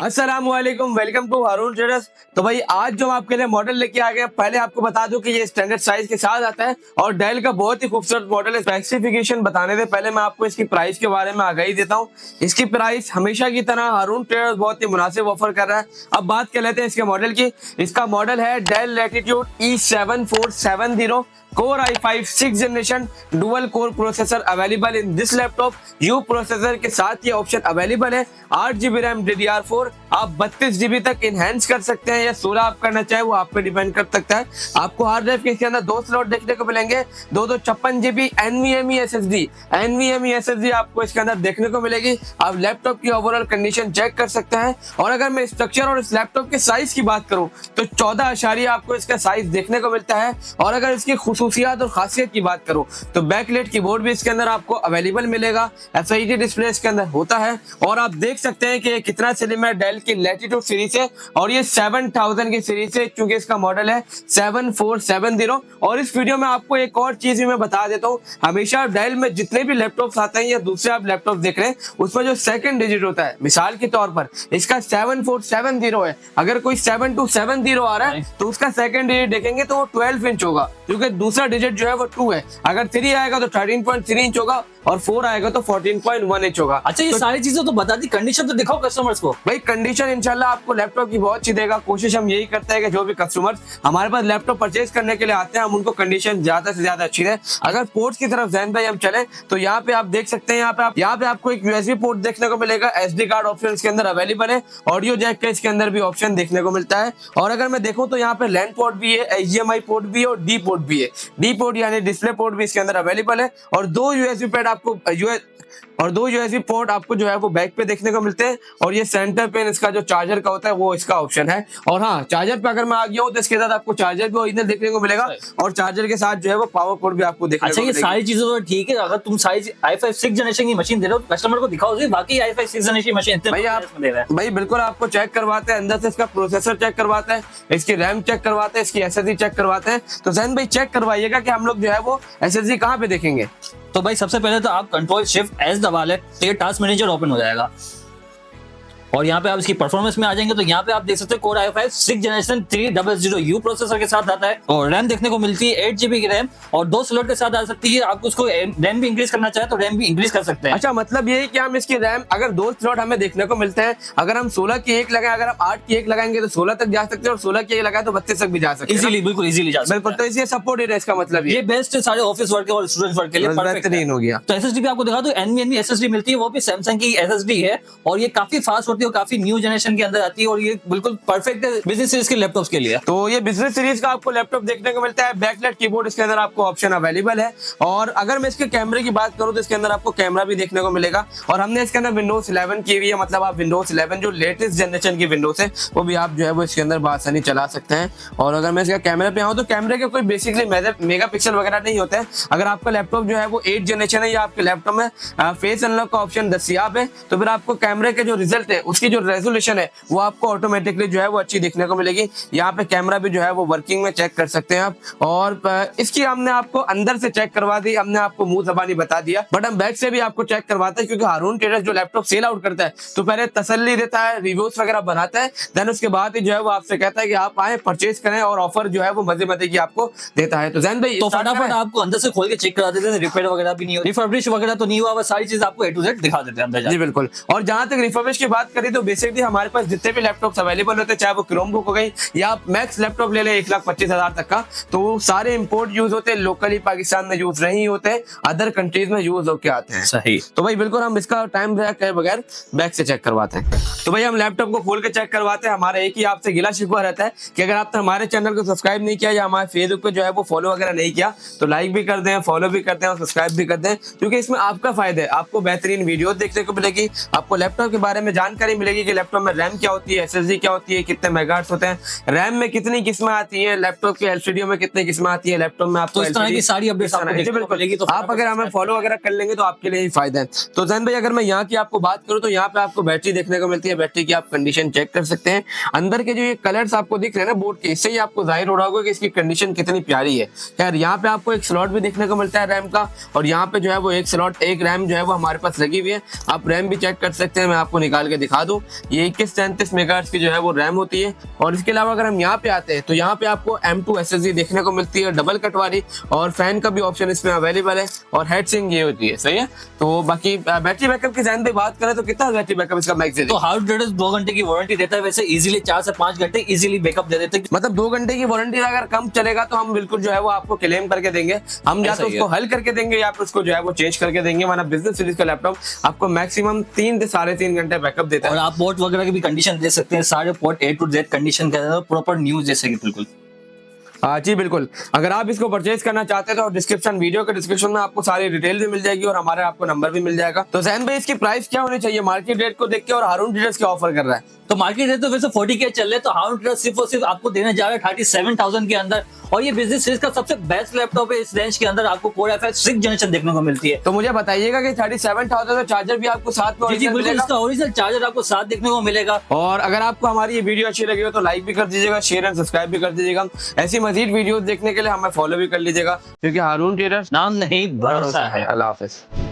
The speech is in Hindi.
अस्सलाम वालेकुम, वेलकम टू हारून ट्रेडर्स। तो भाई आज जो हम आपके लिए मॉडल लेके आ गए, पहले आपको बता दूं कि ये स्टैंडर्ड साइज के साथ आता है और डेल का बहुत ही खूबसूरत मॉडल है। स्पेसिफिकेशन बताने से पहले मैं आपको इसकी प्राइस के बारे में आगाही देता हूं। इसकी प्राइस हमेशा की तरह हारून ट्रेडर्स बहुत ही मुनासिब ऑफर कर रहा है। अब बात कर लेते हैं इसके मॉडल की। इसका मॉडल है Dell Latitude E7470 core i5 6th generation dual core processor available in this laptop. U processor के साथ ये ऑप्शन अवेलेबल है। 8GB रैम DDR4, आप 32GB तक इनहेंस कर सकते हैं या 16 आप करना चाहे वो आप पे डिपेंड कर सकता है। आपको हार्ड ड्राइव के इसके अंदर 2 स्लॉट देखने को मिलेंगे, 256GB NVMe SSD आपको इसके अंदर देखने को मिलेगी। आप लैपटॉप की ओवरऑल कंडीशन चेक कर सकते हैं। और अगर मैं स्ट्रक्चर और इस लैपटॉप के साइज की बात करूं तो 14 आशारी आपको इसका साइज देखने को मिलता है। और अगर इसकी खुसूसियात और खासियत की बात करूं तो बैकलाइट कीबोर्ड भी इसके अंदर आपको अवेलेबल मिलेगा। FHD डिस्प्ले इसके अंदर होता है और आप देख सकते हैं कि ये कितना स्लिम है। डेल की लैटिट्यूड सीरीज है और ये 7000 की सीरीज है, क्योंकि इसका मॉडल है 7470। और इस वीडियो में आपको एक और चीज भी मैं बता देता हूँ, हमेशा डेल में जितने भी लैपटॉप्स आते हैं या दूसरे आप लैपटॉप देख रहे हैं उसमें जो सेकंड डिजिट होता है, मिसाल के तौर पर इसका 7470 है। अगर कोई 7270 आ रहा है तो उसका सेकंड डिजिट देखेंगे तो वो 12 इंच होगा, क्योंकि दूसरा डिजिट जो है वो 2 है। अगर 3 आएगा तो 13.3 इंच होगा और 4 आएगा तो 14.1 इंच होगा। अच्छा, ये तो सारी चीजें तो बता दी, कंडीशन तो दिखाओ कस्टमर्स को। भाई कंडीशन इंशाल्लाह आपको लैपटॉप की बहुत अच्छी देगा। कोशिश हम यही करते हैं कि जो भी कस्टमर्स हमारे पास लैपटॉप परचेज करने के लिए आते हैं हम उनको कंडीशन ज्यादा से ज्यादा अच्छी दे। अगर पोर्ट्स की तरफ जैन भाई हम चले तो यहाँ पे आप देख सकते हैं, यहाँ पे आपको एक USB पोर्ट देखने को मिलेगा। SD कार्ड ऑप्शन इसके अंदर अवेलेबल है। ऑडियो जैक का इसके अंदर भी ऑप्शन देखने को मिलता है। और अगर मैं देखूं तो यहाँ पे लैंड पोर्ट भी है, HDMI पोर्ट भी है और D पोर्ट भी है। D पोर्ट यानी डिस्प्ले पोर्ट भी इसके अंदर अवेलेबल है। और 2 USB पैड आपको दो USB पोर्ट आपको जो है वो बैक पे देखने को मिलते हैं। और ये सेंटर पेन इसका जो चार्जर का होता है वो इसका ऑप्शन है। और हाँ, चार्जर पे अगर मैं आ गया हूँ तो इसके साथ आपको चार्जर भी ओरिजिनल देखने को मिलेगा और चार्जर के साथ जो है वो पावर पोर्ट भी आपको देखने को मिलेगा। ये सारी चीजें तो ठीक है। अगर तुम साइज i5 6th जनरेशन की मशीन दे रहे हो कस्टमर को दिखाओ जी, बाकी i5 6th जनरेशन की मशीन भाई बिल्कुल आपको चेक करवाते हैं, अंदर से इसका प्रोसेसर चेक करवाते हैं, इसकी रैम चेक करवाते हैं, इसकी SSD चेक करवाते हैं। तो जैन भाई चेक करवाइएगा कि हम लोग जो है वो SSD कहाँ पे देखेंगे। तो भाई सबसे पहले तो आप Ctrl+Shift+S दबा ले तो ये टास्क मैनेजर ओपन हो जाएगा और यहाँ पे आप इसकी परफॉर्मेंस में आ जाएंगे तो यहाँ पे आप देख सकते हो Core i5 6th generation 300U processor के साथ आता है और रैम देखने को मिलती है 8GB की रैम और 2 स्लॉट के साथ आ सकती है। आप उसको रैम भी इंक्रीज करना चाहे तो रैम भी इंक्रीज कर सकते हैं। अच्छा, मतलब ये है कि हम इसकी रैम अगर 2 स्लॉट हमें देखने को मिलते हैं, अगर हम 16 की एक लगाएं, अगर हम 8 की एक लगाएंगे तो 16 तक जा सकते हैं और 16 की एक लगाए तो 32 तक भी जा सकते हैं। इजीली, बिल्कुल इजीली जा सकते हैं। बिल्कुल, तो इसलिए सपोर्टेड है। इसका मतलब ये बेस्ट है सारे ऑफिस वर्क और स्टूडेंट वर्क के लिए, बेहतरीन हो गया। तो SSD भी आपको दिखा दो, NVMe SSD मिलती है, वो भी सैमसंग की SSD है और ये काफी फास्ट होती है और काफी न्यू जनरेशन के अंदर आती है और ये बिल्कुल परफेक्ट है बिजनेस सीरीज के लैपटॉप्स के लिए। तो ये बिजनेस सीरीज का आपको लैपटॉप देखने को मिलता है। बैकलाइट कीबोर्ड इसके अंदर आपको ऑप्शन अवेलेबल है। और अगर मैं इसके कैमरे की बात करूं तो इसके अंदर आपको कैमरा भी देखने को मिलेगा और हमने इसके अंदर Windows 11 की हुई है, मतलब आप Windows 11 जो लेटेस्ट जनरेशन की विंडोज है वो भी आप जो है वो इसके अंदर बासानी चला सकते हैं। और अगर मैं इसका कैमरे पे आऊँ तो कैमरे के कोई बेसिकली मेगापिक्सल वगैरह नहीं होते हैं। अगर आपका लैपटॉप जो है वो 8th जनरेशन है या आपके लैपटॉप में फेस अनलॉक का ऑप्शन दस्तियाब है तो फिर आपको कैमरे के जो रिजल्ट है उसकी जो रेजोल्यूशन है वो आपको ऑटोमेटिकली जो है वो अच्छी दिखने को मिलेगी। यहाँ पे कैमरा भी जो है वो वर्किंग में चेक कर सकते हैं आप। और इसकी हमने आपको अंदर से चेक करवा दी, हमने आपको मुंह ज़बानी बता दिया, बट हम बैक से भी आपको चेक करवाते हैं, क्योंकि हारून ट्रेडर्स जो लैपटॉप सेल आउट करता है तो पहले तसल्ली देता है, रिव्यूज वगैरह बनाता है, देन उसके बाद ही जो है वो आपसे कहता है कि आप आए परचेज करें और ऑफर जो है वो मजे मजे की आपको देता है। तो जैन भाई तो फटाफट आपको अंदर से खोल के चेक करा देते हैं, रिपेयर वगैरह भी नहीं हुआ, रिफर्बिश वगैरह तो नहीं हुआ, बस सारी चीज आपको A to Z दिखा देते हैं अंदर। जी बिल्कुल। और जहां तक रिफर्बिश की बात करें तो बेसिकली हमारे पास जितने भी लैपटॉप्स अवेलेबल होते हैं, चाहे वो क्रोमबुक हो गई या आप मैक्स लैपटॉप ले लें 1,25,000 तक का, तो वो सारे इंपोर्ट यूज होते हैं, लोकली पाकिस्तान में यूज नहीं होते, अदर कंट्रीज में यूज होके आते हैं। सही। तो भाई बिल्कुल हम इसका टाइम करे बगैर बैक से चेक करवाते हैं। तो भाई हम लैपटॉप को खोल के चेक करवाते हैं। हमारा एक ही आपसे गिला शिकवा रहता है कि अगर आपने हमारे चैनल को सब्सक्राइब नहीं किया या हमारे फेसबुक पे जो है वो फॉलो वगैरह नहीं किया तो लाइक भी कर दें, फॉलो भी करते हैं और सब्सक्राइब भी करते हैं, क्योंकि इसमें आपका फायदा है। आपको बेहतरीन वीडियो देखने को मिलेगी, आपको लैपटॉप के बारे में जानकारी मिलेगी कि लैपटॉप में रैम क्या होती है, SSD क्या होती है, कितने मेगाहर्ट्ज होते हैं, रैम में कितनी किस्में आती हैं, लैपटॉप के LCD में कितनी किस्में आती है, लैपटॉप में आपको इस तरह की सारी अपडेट्स आपको देखने को मिलेगी। तो आप अगर हमें फॉलो वगैरह कर लेंगे तो आपके लिए ही फायदा है। तो जैन भाई अगर मैं यहाँ की आपको बात करूँ तो यहाँ पे आपको बैटरी देखने को मिलती है, बैटरी की आप कंडीशन चेक कर सकते हैं। अंदर के जो ये कलर्स आपको दिख रहे हैं ना बोर्ड के, इससे ही आपको जाहिर हो रहा होगा कि इसकी कंडीशन कितनी प्यारी है। खैर यहाँ पे आपको एक स्लॉट भी देखने को मिलता है रैम का और यहाँ पे जो है वो एक स्लॉट एक रैम जो है वो हमारे पास लगी हुई है। आप रैम भी चेक कर सकते हैं, मैं आपको निकाल के दिखा दिखा दूं, ये 2133 मेगाहर्ट्ज की जो है वो रैम होती है। और इसके अलावा अगर हम यहाँ पे आते हैं तो यहाँ पे आपको M2 SSD देखने को मिलती है, डबल कट वाली, और फैन का भी ऑप्शन इसमें अवेलेबल है, और हेड सिंक ये होती है। सही है। तो बाकी बैटरी बैकअप की जैन पे बात करें तो कितना बैटरी बैकअप इसका मैक्स है? तो हार्ड ड्राइव 2 घंटे की वारंटी देता है, वैसे इजीली 4 से 5 घंटे इजीली बैकअप दे देते हैं। मतलब 2 घंटे की वारंटी अगर कम चलेगा तो हम बिल्कुल जो है वो आपको क्लेम करके देंगे, हम या तो उसको हल करके देंगे या फिर उसको जो है वो चेंज करके देंगे। वरना बिजनेस सीरीज का लैपटॉप आपको मैक्सिमम 3 से 3.5 घंटे बैकअप देता है। और आप पोर्ट वगैरह की भी कंडीशन दे सकते हैं, सारे port A to Z condition के अंदर प्रॉपर न्यूज जैसे कि बिल्कुल। जी बिल्कुल। अगर आप इसको परचेज करना चाहते हैं तो डिस्क्रिप्शन, वीडियो के डिस्क्रिप्शन में आपको सारी डिटेल भी मिल जाएगी और हमारे आपको नंबर भी मिल जाएगा। तो जैन भाई इसकी प्राइस क्या होनी चाहिए मार्केट रेट को देख के, और हारून ट्रेडर्स क्या ऑफर कर रहा है? तो मार्केट रेट तो वैसे 40K चल रहे, तो हारून ट्रेडर्स सिर्फ और सिर्फ आपको देने जा रहा है 37,000 के अंदर। और ये बिजनेस सीरीज का सबसे बेस्ट लैपटॉप है, इस रेंज के अंदर आपको कोर i5 6th जनरेशन देखने को मिलती है। तो मुझे बताइएगा कि 37,000 में चार्जर भी आपको साथ में जी बिल्कुल, इसका ओरिजिनल चार्जर आपको साथ देखने को मिलेगा। और अगर आपको हमारी ये वीडियो अच्छी लगी हो तो लाइक भी कर दीजिएगा, शेयर एंड सब्सक्राइब भी कर दीजिएगा। ऐसी मजीद वीडियो देखने के लिए हमें फॉलो भी कर लीजिएगा, क्योंकि हारून ट्रेडर्स नाम नहीं भरोसा है। अल्लाह हाफिज।